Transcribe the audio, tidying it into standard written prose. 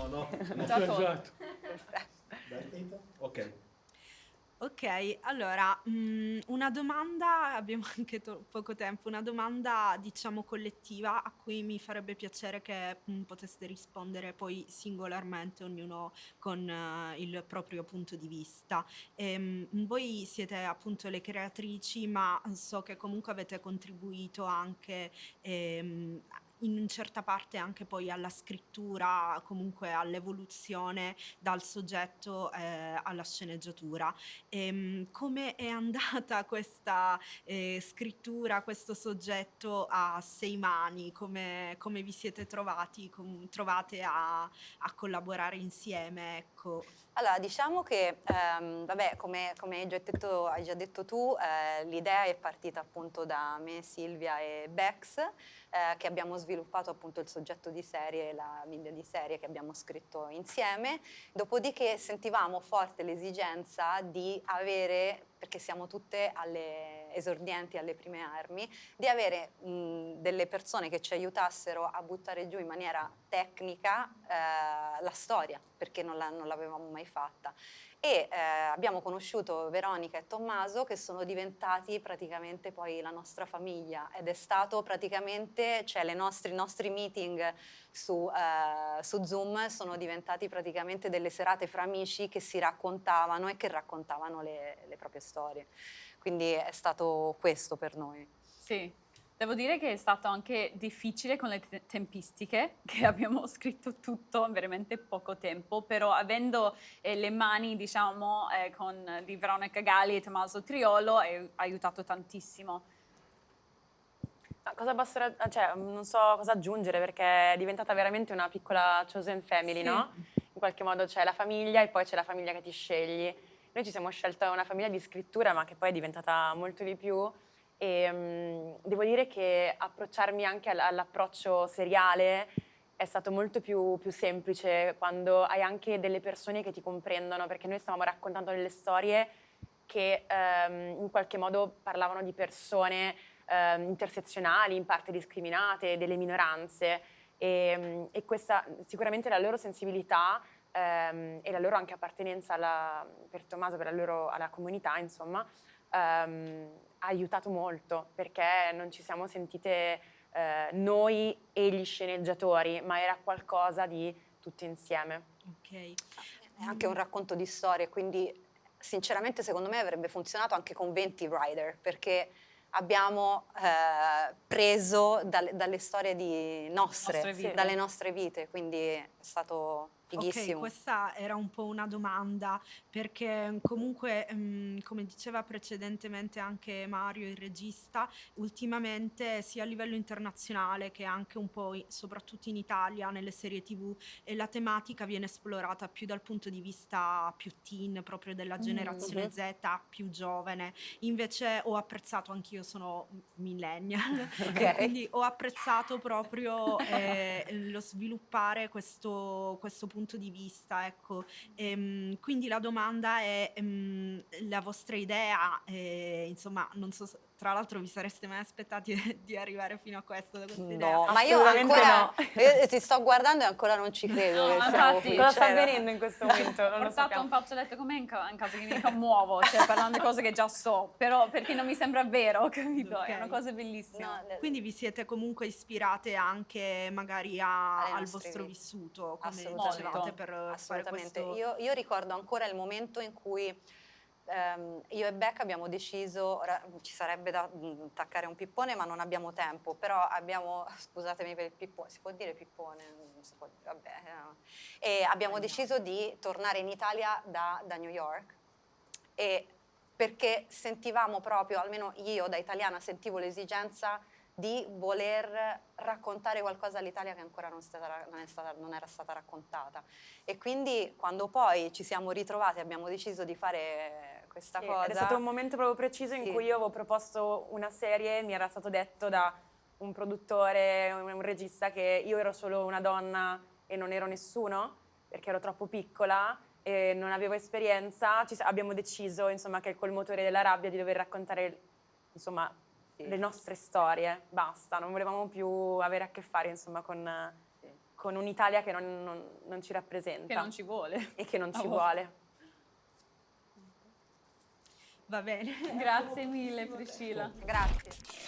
No, no. Già tolto. Perfetto. Ok. Ok, allora, una domanda, abbiamo anche poco tempo, una domanda diciamo collettiva a cui mi farebbe piacere che poteste rispondere poi singolarmente, ognuno con il proprio punto di vista. Voi siete appunto le creatrici, ma so che comunque avete contribuito anche in certa parte anche poi alla scrittura, comunque all'evoluzione dal soggetto alla sceneggiatura. Come è andata questa scrittura, questo soggetto a 6 mani? Come vi siete trovate a collaborare insieme? Ecco. Allora, diciamo che, vabbè, come hai già detto tu, l'idea è partita appunto da me, Silvia e Bex, che abbiamo sviluppato appunto il soggetto di serie, la Bibbia di serie che abbiamo scritto insieme. Dopodiché sentivamo forte l'esigenza di avere, perché siamo tutte esordienti alle prime armi, di avere delle persone che ci aiutassero a buttare giù in maniera tecnica la storia, perché non l'avevamo mai fatta. E abbiamo conosciuto Veronica e Tommaso, che sono diventati praticamente poi la nostra famiglia, ed è stato praticamente, cioè i nostri meeting su Zoom sono diventati praticamente delle serate fra amici che si raccontavano e che raccontavano le proprie storie. Quindi è stato questo per noi. Sì, devo dire che è stato anche difficile con le tempistiche, che abbiamo scritto tutto in veramente poco tempo, però avendo le mani, diciamo, di Veronica Galli e Tommaso Triolo, ha aiutato tantissimo. Ma cosa posso, cioè, non so cosa aggiungere, perché è diventata veramente una piccola chosen family, Sì. no? In qualche modo c'è la famiglia e poi c'è la famiglia che ti scegli. Noi ci siamo scelta una famiglia di scrittura, ma che poi è diventata molto di più. E devo dire che approcciarmi anche all'approccio seriale è stato molto più semplice quando hai anche delle persone che ti comprendono, perché noi stavamo raccontando delle storie che in qualche modo parlavano di persone intersezionali, in parte discriminate, delle minoranze, e questa sicuramente la loro sensibilità e la loro anche appartenenza per Tommaso, alla comunità, insomma, ha aiutato molto, perché non ci siamo sentite noi e gli sceneggiatori, ma era qualcosa di tutti insieme. Ok. È anche un racconto di storie, quindi sinceramente secondo me avrebbe funzionato anche con 20 writer, perché abbiamo preso dalle storie dalle nostre vite, quindi è stato fighissimo. Ok, questa era un po' una domanda, perché comunque, come diceva precedentemente anche Mario, il regista, ultimamente sia a livello internazionale che anche un po' soprattutto in Italia, nelle serie TV, la tematica viene esplorata più dal punto di vista più teen, proprio della generazione Z, più giovane. Invece ho apprezzato, anch'io sono millennial, e quindi ho apprezzato proprio lo sviluppare questo punto di vista, ecco. Quindi la domanda è la vostra idea, insomma, non so, tra l'altro vi sareste mai aspettati di arrivare fino a questo, da questa idea? No, ma io ancora io ti sto guardando e ancora non ci credo. No, che siamo infatti, qui, Cosa sta cioè, avvenendo in questo momento? Non Ho lo portato sappiamo. un fazzoletto con me in caso che mi commuovo, cioè parlando di cose che già so, però perché non mi sembra vero, capito? Ok. È una cosa bellissima. no, Quindi vi siete comunque ispirate anche magari al nostre vostro vite. vissuto, come Assolutamente. dicevate, per fare Assolutamente. questo... Io ricordo ancora il momento in cui io e Becca abbiamo deciso, ora ci sarebbe da attaccare un pippone, ma non abbiamo tempo, però abbiamo, scusatemi per il pippone, si può dire pippone? Non si può dire, vabbè, no. E abbiamo deciso di tornare in Italia da New York, e perché sentivamo proprio, almeno io da italiana sentivo l'esigenza di voler raccontare qualcosa all'Italia che ancora non era stata raccontata. E quindi quando poi ci siamo ritrovati e abbiamo deciso di fare questa cosa... Ed è stato un momento proprio preciso in cui io avevo proposto una serie, mi era stato detto da un produttore, un regista, che io ero solo una donna e non ero nessuno, perché ero troppo piccola e non avevo esperienza. Abbiamo deciso, insomma, che col motore della rabbia di dover raccontare, insomma, le nostre storie, basta, non volevamo più avere a che fare, insomma, con con un'Italia che non ci rappresenta. Che non ci vuole. E che non ci Oh. vuole. Va bene. Grazie mille Priscilla. Grazie.